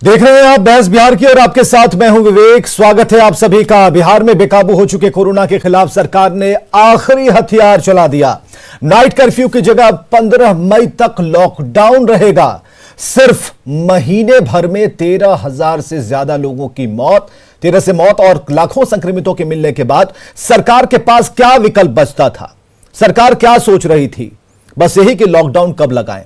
देख रहे हैं आप बहस बिहार की और आपके साथ मैं हूं विवेक। स्वागत है आप सभी का। बिहार में बेकाबू हो चुके कोरोना के खिलाफ सरकार ने आखिरी हथियार चला दिया। नाइट कर्फ्यू की जगह 15 मई तक लॉकडाउन रहेगा। सिर्फ महीने भर में 13,000 से ज्यादा लोगों की मौत, 13 से मौत और लाखों संक्रमितों के मिलने के बाद सरकार के पास क्या विकल्प बचता था? सरकार क्या सोच रही थी? बस यही कि लॉकडाउन कब लगाएं।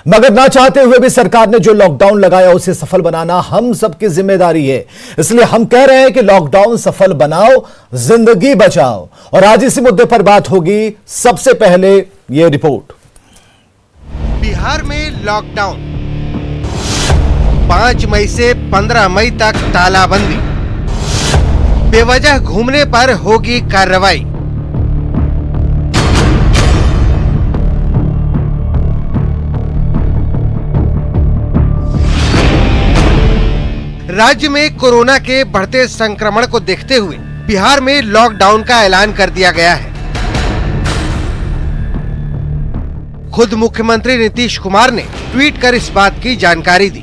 मगर ना चाहते हुए भी सरकार ने जो लॉकडाउन लगाया उसे सफल बनाना हम सबकी जिम्मेदारी है। इसलिए हम कह रहे हैं कि लॉकडाउन सफल बनाओ, जिंदगी बचाओ। और आज इसी मुद्दे पर बात होगी। सबसे पहले यह रिपोर्ट। बिहार में लॉकडाउन 5 मई से 15 मई तक तालाबंदी। बेवजह घूमने पर होगी कार्रवाई। राज्य में कोरोना के बढ़ते संक्रमण को देखते हुए बिहार में लॉकडाउन का ऐलान कर दिया गया है। खुद मुख्यमंत्री नीतीश कुमार ने ट्वीट कर इस बात की जानकारी दी।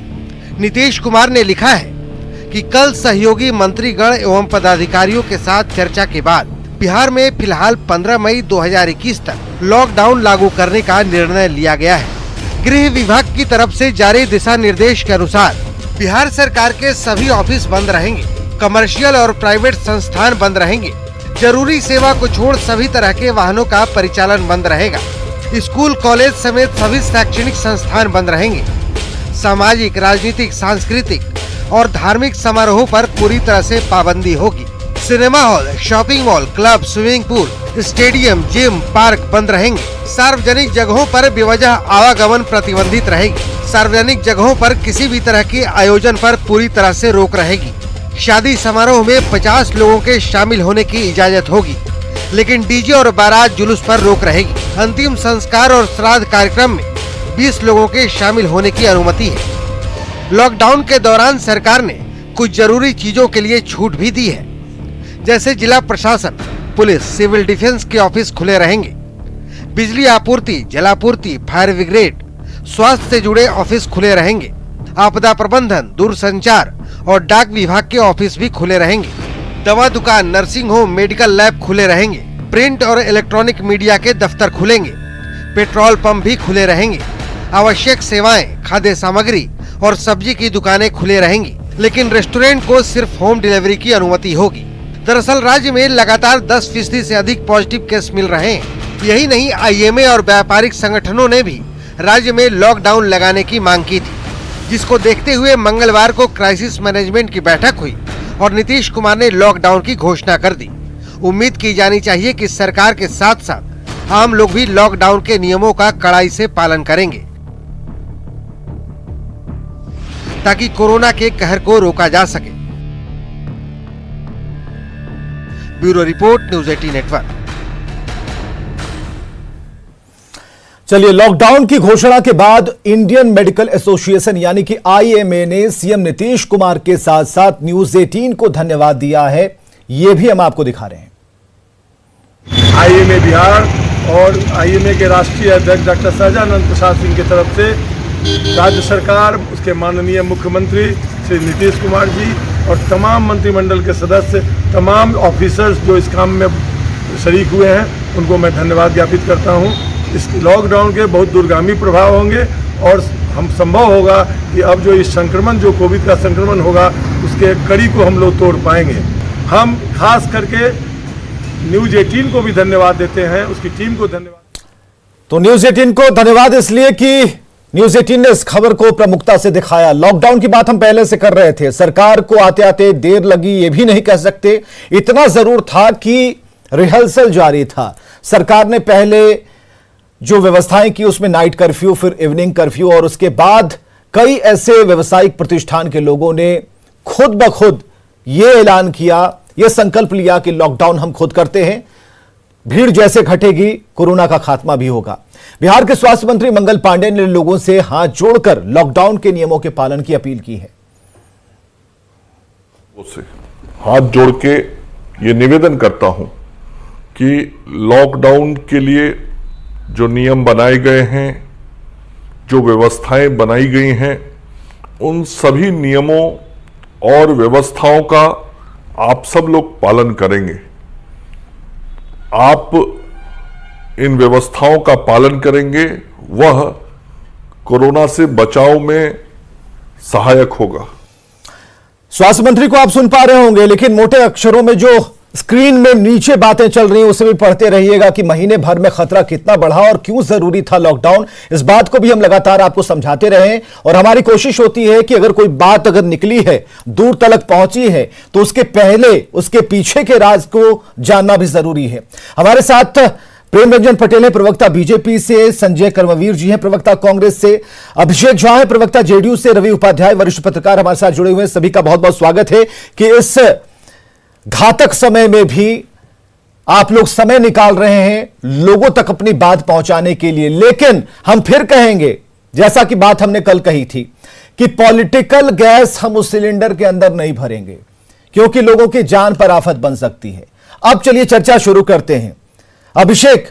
नीतीश कुमार ने लिखा है कि कल सहयोगी मंत्रीगण एवं पदाधिकारियों के साथ चर्चा के बाद बिहार में फिलहाल 15 मई 2021 तक लॉकडाउन लागू करने का निर्णय लिया गया है। गृह विभाग की तरफ से जारी दिशा निर्देश के अनुसार बिहार सरकार के सभी ऑफिस बंद रहेंगे, कमर्शियल और प्राइवेट संस्थान बंद रहेंगे। जरूरी सेवा को छोड़ सभी तरह के वाहनों का परिचालन बंद रहेगा। स्कूल, कॉलेज समेत सभी शैक्षणिक संस्थान बंद रहेंगे। सामाजिक, राजनीतिक, सांस्कृतिक और धार्मिक समारोहों पर पूरी तरह से पाबंदी होगी। Cinema hall, shopping mall, club, swimming pool, stadium, gym, park बंद रहेंगे। सार्वजनिक जगहों पर बेवजह आवागमन प्रतिबंधित रहेगी। सार्वजनिक जगहों पर किसी भी तरह के आयोजन पर पूरी तरह से रोक रहेगी। शादी समारोह में 50 लोगों के शामिल होने की इजाजत होगी, लेकिन डीजे और बारात जुलूस पर रोक रहेगी। अंतिम संस्कार और श्राद्ध कार्यक्रम में 20 लोगों के शामिल होने की अनुमति है। लॉकडाउन के दौरान सरकार ने कुछ जरूरी चीजों के लिए छूट भी दी है, जैसे जिला प्रशासन, पुलिस, सिविल डिफेंस के ऑफिस खुले रहेंगे। बिजली आपूर्ति, जलापूर्ति, फायर ब्रिगेड, स्वास्थ्य से जुड़े ऑफिस खुले रहेंगे। आपदा प्रबंधन, दूरसंचार और डाक विभाग के ऑफिस भी खुले रहेंगे। दवा दुकान, नर्सिंग होम, मेडिकल लैब खुले रहेंगे। प्रिंट और इलेक्ट्रॉनिक मीडिया के दफ्तर खुलेंगे। पेट्रोल पंप भी खुले रहेंगे। आवश्यक सेवाएं, खाद्य सामग्री और सब्जी की दुकानें खुले रहेंगी, लेकिन रेस्टोरेंट को सिर्फ होम डिलीवरी की अनुमति होगी। दरअसल राज्य में लगातार 10% से अधिक पॉजिटिव केस मिल रहे हैं। यही नहीं, आईएमए और व्यापारिक संगठनों ने भी राज्य में लॉकडाउन लगाने की मांग की थी, जिसको देखते हुए मंगलवार को क्राइसिस मैनेजमेंट की बैठक हुई और नीतीश कुमार ने लॉकडाउन की घोषणा कर दी। उम्मीद की जानी चाहिए कि सरकार के साथ साथ आम लोग भी लॉकडाउन के नियमों का कड़ाई से पालन करेंगे, ताकि कोरोना के कहर को रोका जा सके। Bureau report, news 18 network. चलिए, लॉकडाउन की घोषणा के बाद इंडियन मेडिकल एसोसिएशन यानी कि आईएमए ने सीएम नीतीश कुमार के साथ साथ न्यूज़ 18 को धन्यवाद दिया है। यह भी हम आपको दिखा रहे हैं। आईएमए बिहार और आईएमए के राष्ट्रीय अध्यक्ष डॉक्टर सहजानंद प्रसाद सिंह की तरफ से राज्य सरकार, उसके माननीय मुख्यमंत्री श्री नीतीश कुमार जी और तमाम मंत्रिमंडल के सदस्य, तमाम ऑफिसर्स जो इस काम में शरीक हुए हैं, उनको मैं धन्यवाद ज्ञापित करता हूं। इस लॉकडाउन के बहुत दूरगामी प्रभाव होंगे और हम संभव होगा कि अब जो इस संक्रमण, जो कोविड का संक्रमण होगा, उसके कड़ी को हम लोग तोड़ पाएंगे। हम खास करके न्यूज़ 18 को भी धन्यवाद देते हैं, उसकी टीम को धन्यवाद। तो न्यूज़ 18 को धन्यवाद इसलिए कि न्यूज़ 18 ने इस खबर को प्रमुखता से दिखाया। लॉकडाउन की बात हम पहले से कर रहे थे, सरकार को आते आते देर लगी ये भी नहीं कह सकते। इतना जरूर था कि रिहर्सल जारी था। सरकार ने पहले जो व्यवस्थाएं की उसमें नाइट कर्फ्यू, फिर इवनिंग कर्फ्यू और उसके बाद कई ऐसे व्यवसायिक प्रतिष्ठान के लोगों ने खुद ब खुद यह ऐलान किया, यह संकल्प लिया कि लॉकडाउन हम खुद करते हैं। भीड़ जैसे घटेगी, कोरोना का खात्मा भी होगा। बिहार के स्वास्थ्य मंत्री मंगल पांडेय ने लोगों से हाथ जोड़कर लॉकडाउन के नियमों के पालन की अपील की है। हाथ जोड़ के ये निवेदन करता हूं कि लॉकडाउन के लिए जो नियम बनाए गए हैं, जो व्यवस्थाएं बनाई गई हैं, उन सभी नियमों और व्यवस्थाओं का आप सब लोग पालन करेंगे। आप इन व्यवस्थाओं का पालन करेंगे, वह कोरोना से बचाव में सहायक होगा। स्वास्थ्य मंत्री को आप सुन पा रहे होंगे, लेकिन मोटे अक्षरों में जो स्क्रीन में नीचे बातें चल रही हैं उसे भी पढ़ते रहिएगा कि महीने भर में खतरा कितना बढ़ा और क्यों जरूरी था लॉकडाउन। इस बात को भी हम लगातार आपको समझाते रहें और हमारी कोशिश होती है कि अगर कोई बात अगर निकली है, दूर तक पहुंची है, तो उसके पहले उसके पीछे के राज को जानना भी जरूरी है। हमारे साथ प्रेम रंजन पटेल है, प्रवक्ता बीजेपी से, संजय कर्मवीर जी हैं, प्रवक्ता कांग्रेस से, अभिषेक झा है, प्रवक्ता जेडीयू से, रवि उपाध्याय वरिष्ठ पत्रकार हमारे साथ जुड़े हुए हैं। सभी का बहुत बहुत स्वागत है कि इस घातक समय में भी आप लोग समय निकाल रहे हैं लोगों तक अपनी बात पहुंचाने के लिए। लेकिन हम फिर कहेंगे, जैसा कि बात हमने कल कही थी, कि पॉलिटिकल गैस हम उस सिलेंडर के अंदर नहीं भरेंगे, क्योंकि लोगों की जान पर आफत बन सकती है। अब चलिए चर्चा शुरू करते हैं। अभिषेक,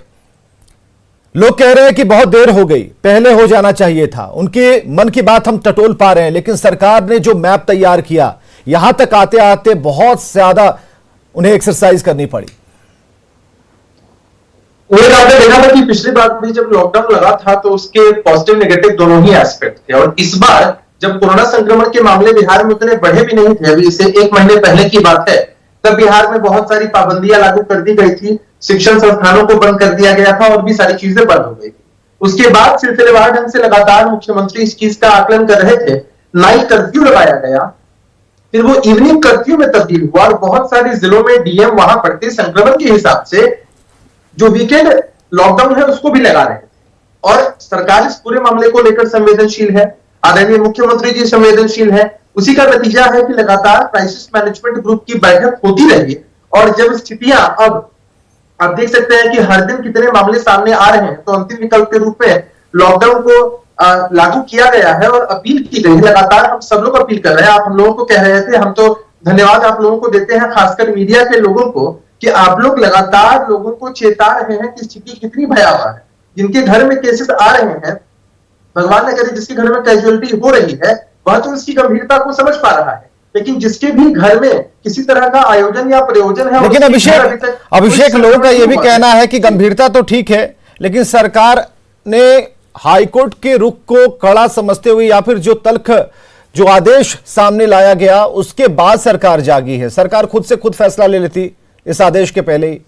लोग कह रहे हैं कि बहुत देर हो गई, पहले हो जाना चाहिए था। उनके मन की बात हम टटोल पा रहे हैं, लेकिन सरकार ने जो मैप तैयार किया, यहां तक आते आते बहुत ज्यादा उन्हें एक्सरसाइज करनी पड़ी। आपने देखा था कि पिछली बार भी जब लॉकडाउन लगा था तो उसके पॉजिटिव नेगेटिव दोनों ही एस्पेक्ट थे, और इस बार जब कोरोना संक्रमण के मामले बिहार में उतने बढ़े भी नहीं थे, अभी इसे 1 महीने पहले की बात है, तब बिहार में बहुत सारी पाबंदियां लागू कर दी गई थी, शिक्षण संस्थानों को बंद कर दिया गया था और भी सारी चीजें बंद हो गई थी। उसके बाद सिलसिलेवार ढंग से लगातार मुख्यमंत्री इस चीज का आकलन कर रहे थे। नाइट कर्फ्यू लगाया गया, फिर वो इवनिंग कर्फ्यू में तब्दील हुआ और बहुत सारे जिलों में डीएम वहां पड़ते संक्रमण के हिसाब से जो वीकेंड लॉकडाउन है उसको भी लगा रहे थे। और सरकार इस पूरे मामले को लेकर संवेदनशील है, आदरणीय मुख्यमंत्री जी संवेदनशील है। उसी का नतीजा है कि लगातार क्राइसिस मैनेजमेंट ग्रुप की बैठक होती रही, और जब स्थितियां अब आप देख सकते हैं कि हर दिन कितने मामले सामने आ रहे हैं, तो अंतिम विकल्प के रूप में लॉकडाउन को लागू किया गया है और अपील की गई है। लगातार हम सब लोग अपील कर रहे हैं। आप हम लोगों को कह रहे थे, हम तो धन्यवाद आप लोगों को देते हैं, खासकर मीडिया के लोगों को, कि आप लोग लगातार लोगों को चेता रहे हैं कि स्थिति कितनी भयावह है। जिनके घर में केसेस आ रहे हैं, भगवान न करे जिसके घर में कैजुअलिटी हो रही है, वह तो इसकी गंभीरता को समझ पा रहा है, लेकिन जिसके भी घर में किसी तरह का आयोजन या प्रयोजन है। लेकिन अभिषेक लोगों का यह भी कहना है कि गंभीरता तो ठीक है, लेकिन सरकार ने हाईकोर्ट के रुख को कड़ा समझते हुए या फिर जो आदेश सामने लाया गया उसके बाद सरकार जागी है। सरकार खुद से खुद फैसला ले लेती इस आदेश के पहले ही।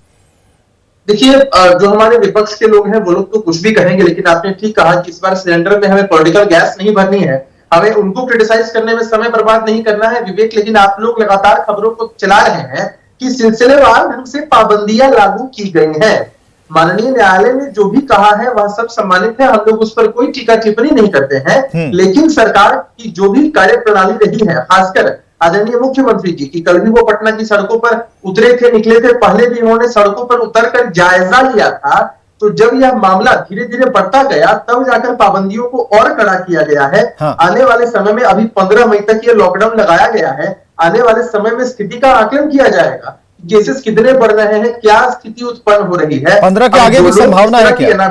देखिए, जो हमारे विपक्ष के लोग हैं वो लोग तो कुछ भी कहेंगे, लेकिन आपने ठीक कहा कि इस बार सिलेंडर में हमें पॉलिटिकल गैस नहीं भरनी है, हमें उनको क्रिटिसाइज करने में समय बर्बाद नहीं करना है, विवेक। लेकिन आप लोग लगातार खबरों को चला रहे हैं कि सिलसिलेवार ढंग से पाबंदियां लागू की गई हैं। माननीय न्यायालय ने जो भी कहा है वह सब सम्मानित है, हम लोग उस पर कोई टीका टिप्पणी नहीं करते हैं। लेकिन सरकार की जो भी कार्य प्रणाली रही है, खासकर आदरणीय मुख्यमंत्री जी की, कल भी वो पटना की सड़कों पर उतरे थे, निकले थे, पहले भी उन्होंने सड़कों पर उतरकर जायजा लिया था। तो जब यह मामला धीरे धीरे बढ़ता गया, तब जाकर पाबंदियों को और कड़ा किया गया है। आने वाले समय में, अभी 15 मई तक यह लॉकडाउन लगाया गया है, आने वाले समय में स्थिति का आकलन किया जाएगा, केसेस कितने बढ़ रहे हैं, क्या स्थिति उत्पन्न हो रही है, 15 के आगे भी संभावना है क्या?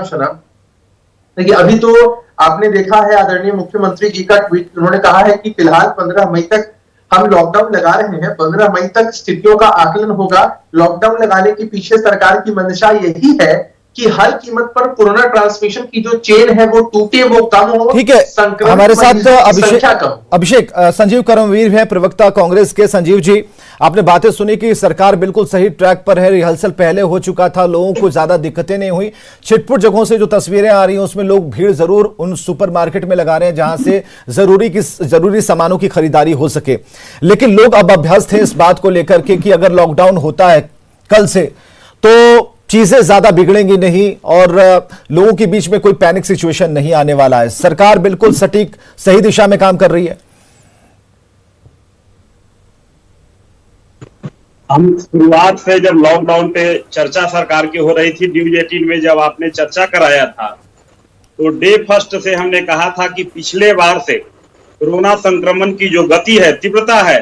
देखिए, अभी तो आपने देखा है आदरणीय मुख्यमंत्री जी का ट्वीट, उन्होंने कहा है कि फिलहाल 15 मई तक हम लॉकडाउन लगा रहे हैं, 15 मई तक स्थितियों का आकलन होगा। लॉकडाउन लगाने के पीछे सरकार की मंशा यही है कि हर कीमत पर कोरोना ट्रांसमिशन की जो चेन है वो टूटे, वो कम हो। ठीक है, हमारे साथ अभिषेक संजीव कर्मवीर है, प्रवक्ता कांग्रेस के। संजीव जी, आपने बातें सुनी कि सरकार बिल्कुल सही ट्रैक पर है, रिहर्सल पहले हो चुका था, लोगों को ज्यादा दिक्कतें नहीं हुई। छिटपुट जगहों से जो तस्वीरें आ रही हैं उसमें लोग भीड़ जरूर उन सुपरमार्केट में लगा रहे हैं जहां से जरूरी सामानों की खरीदारी हो सके, लेकिन लोग अब अभ्यस्त हैं इस बात को लेकर के कि अगर लॉकडाउन होता है कल से तो चीजें ज्यादा बिगड़ेंगी नहीं और लोगों के बीच में कोई पैनिक सिचुएशन नहीं आने वाला है। सरकार बिल्कुल सटीक सही दिशा में काम कर रही है। हम शुरुआत से जब लॉकडाउन पे चर्चा सरकार की हो रही थी, न्यूज 18 में जब आपने चर्चा कराया था, तो डे फर्स्ट से हमने कहा था कि पिछले बार से कोरोना संक्रमण की जो गति है, तीव्रता है,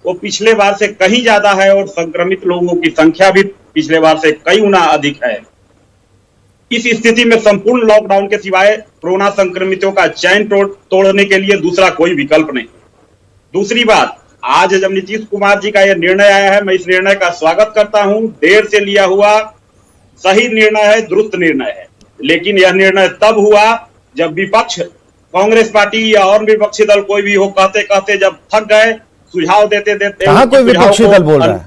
वो पिछले बार से कहीं ज्यादा है और संक्रमित लोगों की संख्या भी पिछले बार से कई गुना अधिक है। इस स्थिति में संपूर्ण लॉकडाउन के सिवाय कोरोना संक्रमितों का चैन तोड़ने के लिए दूसरा कोई विकल्प नहीं। दूसरी बात, आज जब नीतीश कुमार जी का यह निर्णय आया है, मैं इस निर्णय का स्वागत करता हूं। देर से लिया हुआ सही निर्णय है, दुरुस्त निर्णय है, लेकिन यह निर्णय तब हुआ जब विपक्ष, कांग्रेस पार्टी या और विपक्षी दल कोई भी हो, कहते कहते जब थक गए, सुझाव देते देते। कहां कोई विपक्षी दल बोल रहा है?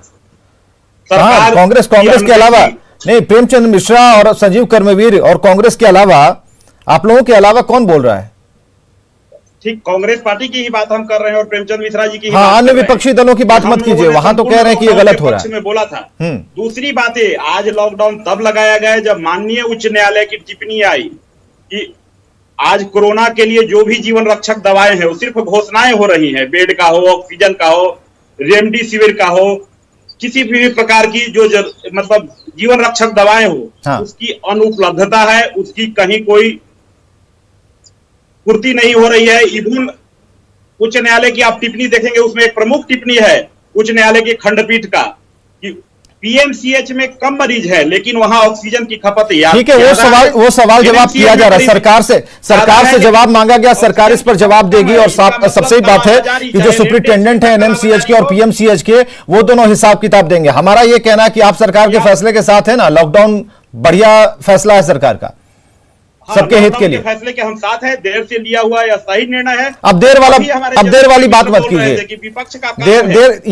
सरकार कांग्रेस के अलावा नहीं, प्रेमचंद मिश्रा और संजीव कर्मवीर और कांग्रेस के अलावा, आप लोगों के अलावा कौन बोल रहा है? ठीक, कांग्रेस पार्टी की ही बात हम कर रहे हैं और प्रेमचंद मिश्रा जी की ही हाँ, बात अन्य कर रहे हैं। विपक्षी दलों की बात मत कीजिए, वहां तो कह रहे हैं कि ये गलत हो रहा है। में बोला था। दूसरी बात है, आज लॉकडाउन तब लगाया गया जब माननीय उच्च न्यायालय की टिप्पणी आई कि आज कोरोना के लिए जो भी जीवन रक्षक दवाएं हैं वो सिर्फ घोषणाएं हो रही हैं, बेड का हो, ऑक्सीजन का हो, रेमडेसिविर का हो, किसी भी प्रकार की जो मतलब जीवन रक्षक दवाएं हो, हाँ। उसकी अनुपलब्धता है, उसकी कहीं कोई पूर्ति नहीं हो रही है। इवन उच्च न्यायालय की आप टिप्पणी देखेंगे, उसमें एक प्रमुख टिप्पणी है उच्च न्यायालय की खंडपीठ का कि पीएमसीएच में कम मरीज है लेकिन वहां ऑक्सीजन की खपत ठीक है, वो सवाल जवाब किया जा रहा है। सरकार से जवाब मांगा गया, सरकार इस पर जवाब देगी। और सबसे ही बात है कि जो सुप्रिंटेंडेंट है एनएमसीएच के और पीएमसीएच के, वो दोनों हिसाब किताब देंगे। हमारा ये कहना है कि आप सरकार के फैसले के साथ है ना, लॉकडाउन बढ़िया फैसला है सरकार का, सबके हित के लिए। फैसले के हम साथ हैं, देर से लिया हुआ या सही निर्णय है। अब देर वाली बात मत कीजिए, विपक्ष का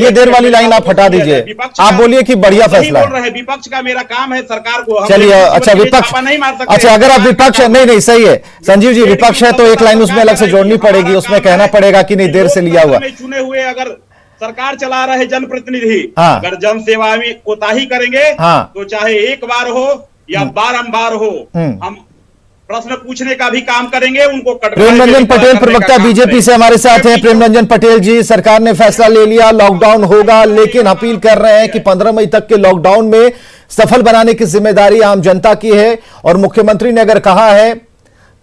देर वाली लाइन आप हटा दीजिए। आप बोलिए कि बढ़िया फैसला है। विपक्ष का मेरा काम है सरकार को। चलिए, अच्छा विपक्ष नहीं मार सकते। अच्छा, अगर आप विपक्ष नहीं सही है संजीव जी, विपक्ष है तो एक लाइन उसमें अलग से जोड़नी पड़ेगी, उसमें कहना पड़ेगा कि नहीं देर से लिया हुआ। चुने हुए अगर सरकार चला रहे जनप्रतिनिधि, हाँ। अगर जन सेवा में कोताही करेंगे, हाँ। तो चाहे एक बार हो या बारंबार हो, हम प्रश्न पूछने का भी काम करेंगे, उनको प्रेमरंजन पटेल प्रवक्ता बीजेपी से हमारे साथ हैं। प्रेमरंजन पटेल जी, सरकार ने फैसला ले लिया, लॉकडाउन होगा, लेकिन अपील कर रहे हैं कि 15 मई तक के लॉकडाउन में सफल बनाने की जिम्मेदारी आम जनता की है। और मुख्यमंत्री ने अगर कहा है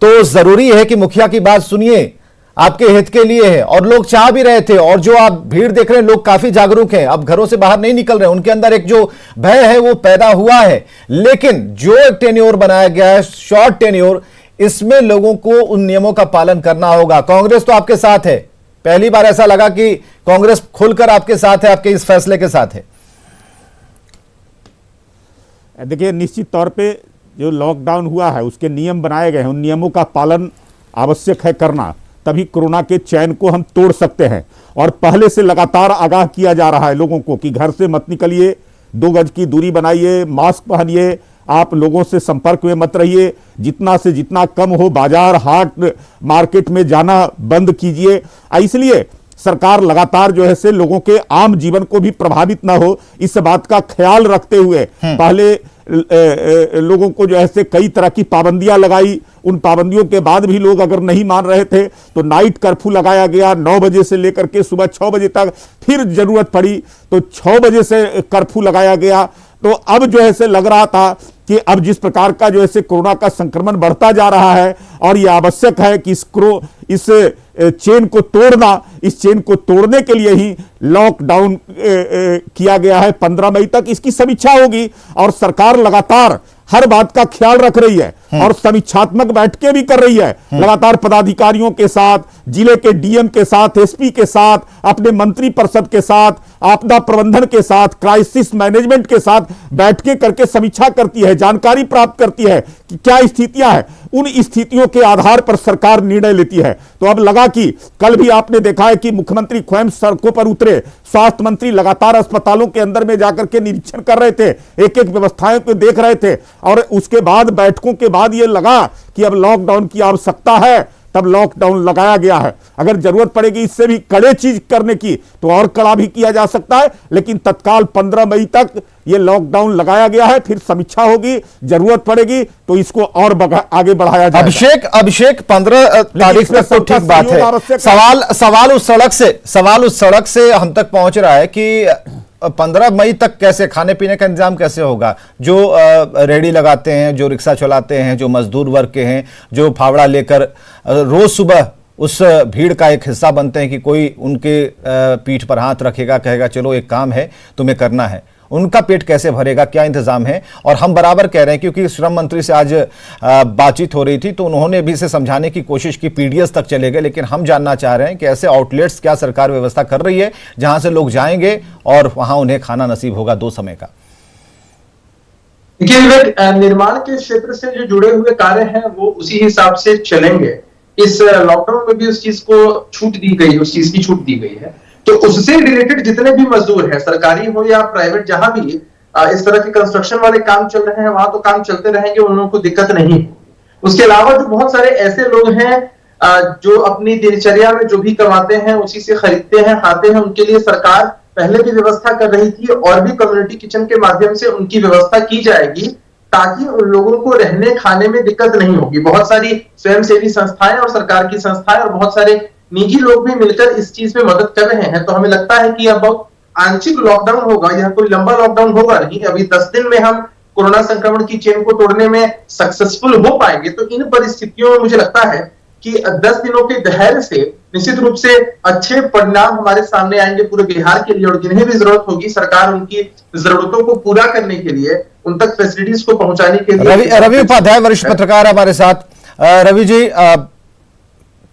तो जरूरी है कि मुखिया की बात सुनिए, आपके हित के लिए है। और लोग चाह भी रहे थे, और जो आप भीड़ देख रहे हैं, लोग काफी जागरूक हैं, अब घरों से बाहर नहीं निकल रहे, उनके अंदर एक जो भय है वो पैदा हुआ है। लेकिन जो एक टेन्योर बनाया गया है, शॉर्ट टेन्योर, इसमें लोगों को उन नियमों का पालन करना होगा। कांग्रेस तो आपके साथ है, पहली बार ऐसा लगा कि कांग्रेस खुलकर आपके साथ है, आपके इस फैसले के साथ है। देखिए, निश्चित तौर पे जो लॉकडाउन हुआ है उसके नियम बनाए गए हैं, उन नियमों का पालन आवश्यक है करना, तभी कोरोना के चैन को हम तोड़ सकते हैं। और पहले से लगातार आगाह किया जा रहा है लोगों को कि घर से मत निकलिए, 2 गज की दूरी बनाइए, मास्क पहनिए, आप लोगों से संपर्क में मत रहिए, जितना से जितना कम हो बाजार हाट मार्केट में जाना बंद कीजिए। इसलिए सरकार लगातार जो है से लोगों के आम जीवन को भी प्रभावित ना हो, इस बात का ख्याल रखते हुए पहले लोगों को जो है से कई तरह की पाबंदियां लगाई। उन पाबंदियों के बाद भी लोग अगर नहीं मान रहे थे तो नाइट कर्फ्यू लगाया गया 9 बजे से लेकर के सुबह 6 बजे तक। फिर जरूरत पड़ी तो 6 बजे से कर्फ्यू लगाया गया। तो अब जो है से लग रहा था कि अब जिस प्रकार का जो है कोरोना का संक्रमण बढ़ता जा रहा है और यह आवश्यक है कि इस चेन को तोड़ना, इस चेन को तोड़ने के लिए ही लॉकडाउन किया गया है 15 मई तक। इसकी समीक्षा होगी और सरकार लगातार हर बात का ख्याल रख रही है और समीक्षात्मक बैठकें भी कर रही है लगातार पदाधिकारियों के साथ, जिले के डीएम के साथ, एसपी के साथ, अपने मंत्री परिषद के साथ, आपदा प्रबंधन के साथ, क्राइसिस मैनेजमेंट के साथ बैठकें करके समीक्षा करती है, जानकारी प्राप्त करती है कि क्या स्थितियां हैं। उन स्थितियों के आधार पर सरकार निर्णय लेती है। तो अब लगा कि कल भी आपने देखा है कि मुख्यमंत्री स्वयं सड़कों पर उतरे, स्वास्थ्य मंत्री लगातार अस्पतालों के अंदर में जाकर के निरीक्षण कर रहे थे, एक एक व्यवस्थाओं को देख रहे थे। और उसके बाद बैठकों के बाद यह लगा कि अब लॉकडाउन की आवश्यकता है, तब लॉकडाउन लगाया गया है। अगर जरूरत पड़ेगी इससे भी कड़े चीज करने की तो और कड़ा भी किया जा सकता है, लेकिन तत्काल 15 मई तक ये लॉकडाउन लगाया गया है। फिर समीक्षा होगी, जरूरत पड़ेगी तो इसको और आगे बढ़ाया जाएगा। अभिषेक 15 तारीख तक तो ठीक बात है। सवाल उस सड़क से हम तक पहुंच रहा है कि 15 मई तक कैसे खाने पीने का इंतजाम कैसे होगा। जो रेडी लगाते हैं, जो रिक्शा चलाते हैं, जो मजदूर वर्ग के हैं, जो फावड़ा लेकर रोज सुबह उस भीड़ का एक हिस्सा बनते हैं कि कोई उनके पीठ पर हाथ रखेगा, कहेगा चलो एक काम है तुम्हें करना है, उनका पेट कैसे भरेगा, क्या इंतजाम है। और हम बराबर कह रहे हैं, क्योंकि श्रम मंत्री से आज बातचीत हो रही थी तो उन्होंने भी इसे समझाने की कोशिश की, पीडीएस तक चले गए, लेकिन हम जानना चाह रहे हैं कि ऐसे आउटलेट्स क्या सरकार व्यवस्था कर रही है जहां से लोग जाएंगे और वहां उन्हें खाना नसीब होगा 2 समय का। देखिए विवेक, निर्माण के क्षेत्र से जो जुड़े हुए कार्य हैं वो उसी हिसाब से चलेंगे। इस लॉकडाउन में भी उस चीज को छूट दी गई, उस चीज की छूट दी गई है। तो उससे रिलेटेड जितने भी मजदूर हैं, सरकारी हो या प्राइवेट, जहां भी इस तरह के कंस्ट्रक्शन वाले काम चल रहे हैं वहां तो काम चलते रहेंगे, उन लोगों को दिक्कत नहीं। उसके अलावा जो बहुत सारे ऐसे लोग हैं जो अपनी दिनचर्या में जो भी कमाते हैं उसी से खरीदते हैं, खाते हैं, उनके लिए सरकार पहले भी व्यवस्था कर रही थी और भी कम्युनिटी किचन के माध्यम से उनकी व्यवस्था की जाएगी ताकि उन लोगों को रहने खाने में दिक्कत नहीं होगी। बहुत सारी स्वयंसेवी संस्थाएं और सरकार की संस्थाएं और बहुत सारे निजी लोग भी मिलकर इस चीज में मदद कर रहे हैं। तो हमें लगता है कि अब बहुत आंशिक लॉकडाउन होगा, यह कोई लंबा लॉकडाउन होगा नहीं। अभी 10 दिन में हम कोरोना संक्रमण की चेन को तोड़ने में सक्सेसफुल हो पाएंगे। तो इन परिस्थितियों में मुझे लगता है कि 10 दिनों के धैर्य से निश्चित रूप से अच्छे परिणाम हमारे सामने आएंगे पूरे बिहार के लिए। और जिन्हें भी जरूरत होगी, सरकार उनकी जरूरतों को पूरा करने के लिए, उन तक फैसिलिटीज को पहुंचाने के लिए। रवि उपाध्याय वरिष्ठ पत्रकार हमारे साथ। रवि जी,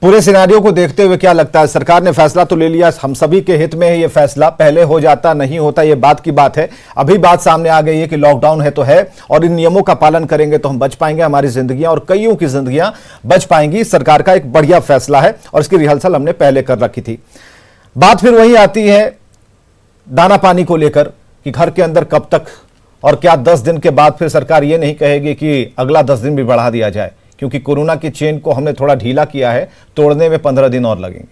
पूरे सिनेरियो को देखते हुए क्या लगता है, सरकार ने फैसला तो ले लिया, हम सभी के हित में है ये फैसला, पहले हो जाता नहीं होता ये बात की बात है, अभी बात सामने आ गई है कि लॉकडाउन है तो है और इन नियमों का पालन करेंगे तो हम बच पाएंगे, हमारी जिंदगियां और कईयों की जिंदगियां बच पाएंगी। सरकार का एक बढ़िया फैसला है और इसकी रिहर्सल हमने पहले कर रखी थी। बात फिर वही आती है दाना पानी को लेकर कि घर के अंदर कब तक, और क्या 10 दिन के बाद फिर सरकार ये नहीं कहेगी कि अगला 10 दिन भी बढ़ा दिया जाए, क्योंकि कोरोना की चेन को हमने थोड़ा ढीला किया है, तोड़ने में 15 दिन और लगेंगे।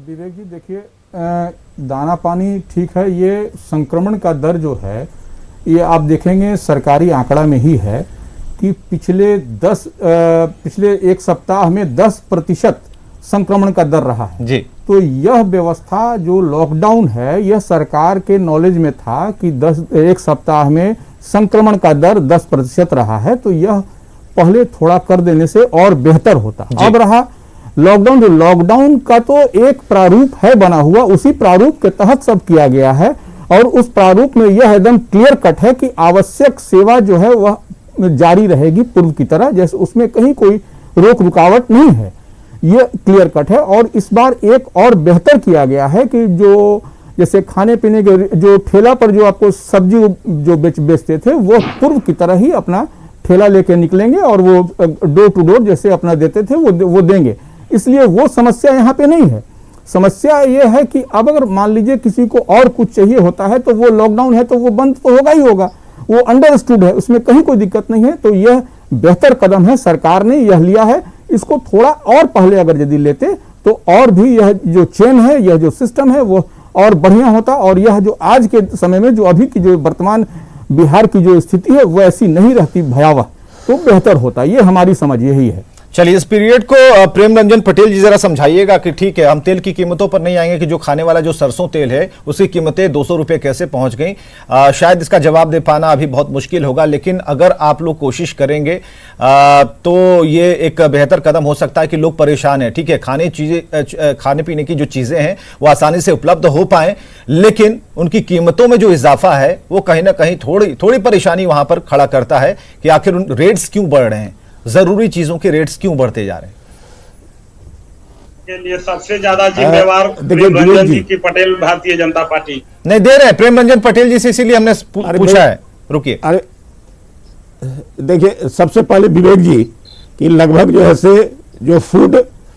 विवेक जी देखिए, दाना पानी ठीक है, ये संक्रमण का दर जो है ये आप देखेंगे सरकारी आंकड़ा में ही है कि पिछले 1 सप्ताह में 10% संक्रमण का दर रहा है जी। तो यह व्यवस्था जो लॉकडाउन है यह सरकार के नॉलेज में था कि 1 सप्ताह में संक्रमण का दर 10% रहा है, तो यह पहले थोड़ा कर देने से और बेहतर होता। अब रहा लॉकडाउन, जो लॉकडाउन का तो एक प्रारूप है बना हुआ, उसी प्रारूप के तहत सब किया गया है और उस प्रारूप में यह एकदम क्लियर कट है कि आवश्यक सेवा जो है वह जारी रहेगी पूर्व की तरह, जैसे उसमें कहीं कोई रोक रुकावट नहीं है, यह क्लियर कट है। और इस बार एक और बेहतर किया गया है कि जो जैसे खाने पीने के जो ठेला पर जो आपको सब्जी जो बेचते थे वो पूर्व की तरह ही अपना ठेला लेके निकलेंगे और वो डोर टू डोर जैसे अपना देते थे वो देंगे, इसलिए वो समस्या यहाँ पे नहीं है। समस्या ये है कि अब अगर मान लीजिए किसी को और कुछ चाहिए होता है तो वो लॉकडाउन है तो वो बंद तो होगा ही होगा, वो अंडरस्टूड है, उसमें कहीं कोई दिक्कत नहीं है। तो यह बेहतर कदम है, सरकार ने यह लिया है। इसको थोड़ा और पहले अगर यदि लेते तो और भी यह जो चेन है, यह जो सिस्टम है वो और बढ़िया होता और यह जो आज के समय में जो अभी की जो वर्तमान बिहार की जो स्थिति है वो ऐसी नहीं रहती भयावह, तो बेहतर होता। ये हमारी समझ यही है। चलिए, इस पीरियड को प्रेम रंजन पटेल जी जरा समझाइएगा कि ठीक है हम तेल की कीमतों पर नहीं आएंगे कि जो खाने वाला जो सरसों तेल है उसकी कीमतें 200 रुपये कैसे पहुंच गई। शायद इसका जवाब दे पाना अभी बहुत मुश्किल होगा, लेकिन अगर आप लोग कोशिश करेंगे तो ये एक बेहतर कदम हो सकता है कि लोग परेशान हैं। ठीक है, खाने पीने की जो चीजें हैं वो आसानी से उपलब्ध हो पाए, लेकिन उनकी कीमतों में जो इजाफा है वो कहीं ना कहीं थोड़ी परेशानी वहां पर खड़ा करता है कि आखिर उन रेट्स क्यों बढ़ रहे हैं, जरूरी चीजों के रेट्स क्यों बढ़ते जा रहे हैं। के लिए सबसे ज्यादा जिम्मेवार प्रेम रंजन जी की पटेल भारतीय जनता पार्टी नहीं दे रहे हैं प्रेम रंजन पटेल जी से, इसीलिए हमने पूछा है। रुकिए, अरे देखिए, सबसे पहले विवेक जी कि लगभग जो है से जो फूड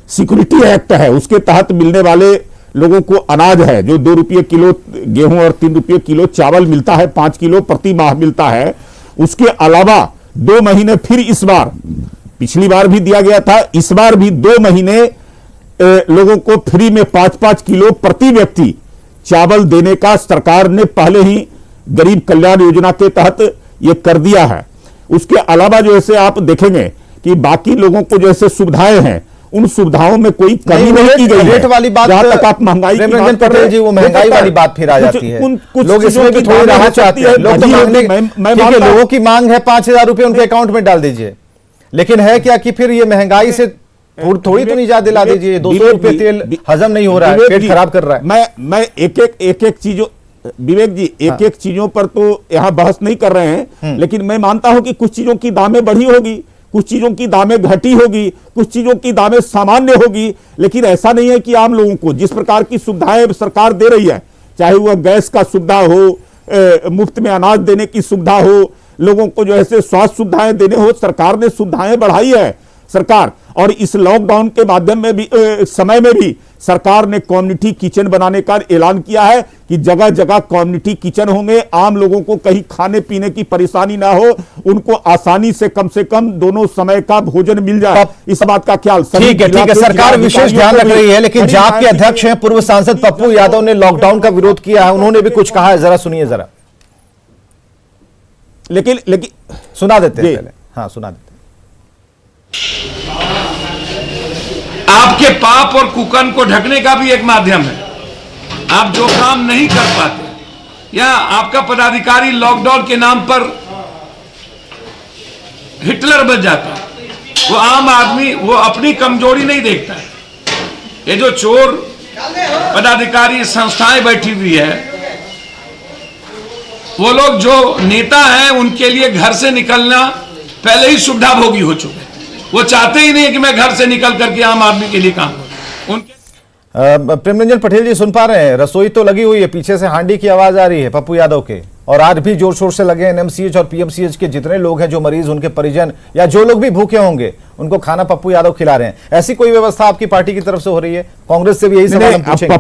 सिक्योरिटी एक्ट है उसके तहत मिलने वाले लोगों को अनाज है जो 2 रुपये किलो गेहूं और 3 रुपये किलो चावल मिलता है, 5 किलो प्रति माह मिलता है। उसके अलावा 2 महीने फिर इस बार, पिछली बार भी दिया गया था, इस बार भी 2 महीने लोगों को फ्री में 5-5 किलो प्रति व्यक्ति चावल देने का सरकार ने पहले ही गरीब कल्याण योजना के तहत ये कर दिया है। उसके अलावा जो है आप देखेंगे कि बाकी लोगों को जैसे सुविधाएं हैं उन सुविधाओं में कोई कमी नहीं की गई। रेट वाली बात जहां तक आप महंगाई की बात कर रहे हैं, वो महंगाई वाली बात फिर आ जाती है। लोग इसमें भी थोड़ी राहत चाहते हैं। लोग तो मांगने, लोगों की मांग है 5,000 रुपए उनके अकाउंट में डाल दीजिए, लेकिन है क्या कि फिर ये महंगाई से थोड़ी तो निजात दिला दीजिए। 200 रुपए तेल हजम नहीं हो रहा है, पेट खराब कर रहा है। मैं एक चीजों, विवेक जी, एक चीजों पर तो यहाँ बहस नहीं कर रहे हैं, लेकिन मैं मानता हूं कि कुछ चीजों की दामें बढ़ी होगी, कुछ चीजों की दामें घटी होगी, कुछ चीजों की दामें सामान्य होगी, लेकिन ऐसा नहीं है कि आम लोगों को जिस प्रकार की सुविधाएं सरकार दे रही है, चाहे वह गैस का सुविधा हो, मुफ्त में अनाज देने की सुविधा हो, लोगों को जो है स्वास्थ्य सुविधाएं देने हो, सरकार ने सुविधाएं बढ़ाई है सरकार। और इस लॉकडाउन के माध्यम में भी समय में भी सरकार ने कम्युनिटी किचन बनाने का ऐलान किया है कि जगह जगह कम्युनिटी किचन होंगे, आम लोगों को कहीं खाने पीने की परेशानी ना हो, उनको आसानी से कम दोनों समय का भोजन मिल जाए, इस बात का ख्याल। ठीक है, सरकार विशेष ध्यान रख रही है। लेकिन जाप के अध्यक्ष हैं पूर्व सांसद पप्पू यादव ने लॉकडाउन का विरोध किया है, उन्होंने भी कुछ कहा है, जरा सुनिए जरा। लेकिन सुना देते हैं पहले। हाँ, सुना देते हैं। आपके पाप और कुकर्म को ढकने का भी एक माध्यम है। आप जो काम नहीं कर पाते या आपका पदाधिकारी लॉकडाउन के नाम पर हिटलर बन जाता है, वो आम आदमी वो अपनी कमजोरी नहीं देखता है। ये जो चोर पदाधिकारी संस्थाएं बैठी हुई है, वो लोग जो नेता हैं उनके लिए घर से निकलना पहले ही सुविधा भोगी हो चुके हैं। वो चाहते ही नहीं कि मैं घर से निकल करके आम आदमी के लिए काम करूं। प्रेमरंजन पटेल जी सुन पा रहे हैं? रसोई तो लगी हुई है, पीछे से हांडी की आवाज आ रही है पप्पू यादव के, और आज भी जोर शोर से लगे एनएमसीएच और पीएमसीएच के जितने लोग हैं जो मरीज, उनके परिजन या जो लोग भी भूखे होंगे, उनको खाना पप्पू यादव खिला रहे हैं। ऐसी कोई व्यवस्था आपकी पार्टी की तरफ से हो रही है? कांग्रेस से भी यही सवाल हम पूछेंगे।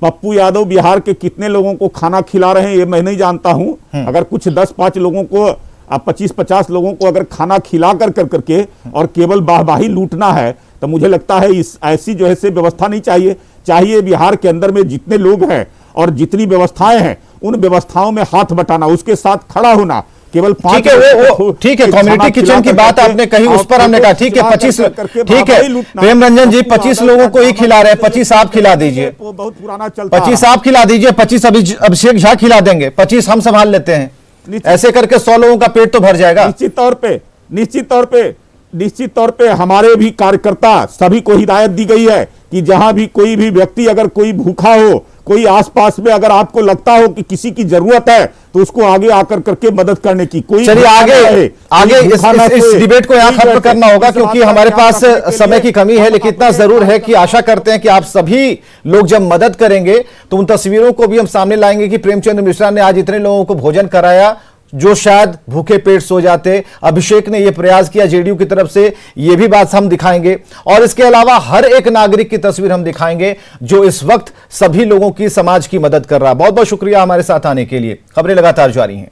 पप्पू यादव बिहार के कितने लोगों को खाना खिला रहे हैं ये मैं नहीं जानता हूं। अगर कुछ 10-5 लोगों को, 25-50 लोगों को अगर खाना खिला करके और केवल वाहवाही लूटना है, तो मुझे लगता है इस ऐसी जो है से व्यवस्था नहीं चाहिए। बिहार के अंदर में जितने लोग हैं और जितनी व्यवस्थाएं हैं, उन व्यवस्थाओं में हाथ बटाना, उसके साथ खड़ा होना। केवल ठीक है, वो ठीक है, कम्युनिटी किचन की बात आपने कही, उस पर हमने कहा ठीक है 25, ठीक है प्रेमरंजन जी 25 लोगों को ही खिला रहे हैं, 25 आप खिला दीजिए, वो बहुत पुराना चलता, 25 आप खिला दीजिए, 25 अभिषेक झा खिला देंगे, 25 हम संभाल लेते हैं। ऐसे करके 100 लोगों का पेट तो भर जाएगा। निश्चित तौर पे हमारे भी कार्यकर्ता सभी को हिदायत दी गई है कि जहां भी कोई भी व्यक्ति अगर कोई भूखा हो, कोई आसपास में अगर आपको लगता हो कि किसी की जरूरत है, तो उसको आगे आकर करके मदद करने की कोई। चलिए आगे इस डिबेट को यहाँ खत्म करना होगा क्योंकि हमारे पास समय की कमी है। लेकिन इतना जरूर है कि आशा करते हैं कि आप सभी लोग जब मदद करेंगे तो उन तस्वीरों को भी हम सामने लाएंगे कि प्रेमचंद मिश्रा ने आज इतने लोगों को भोजन कराया जो शायद भूखे पेट सो जाते। अभिषेक ने यह प्रयास किया जेडीयू की तरफ से, यह भी बात हम दिखाएंगे। और इसके अलावा हर एक नागरिक की तस्वीर हम दिखाएंगे जो इस वक्त सभी लोगों की, समाज की मदद कर रहा है। बहुत बहुत शुक्रिया हमारे साथ आने के लिए। खबरें लगातार जारी हैं।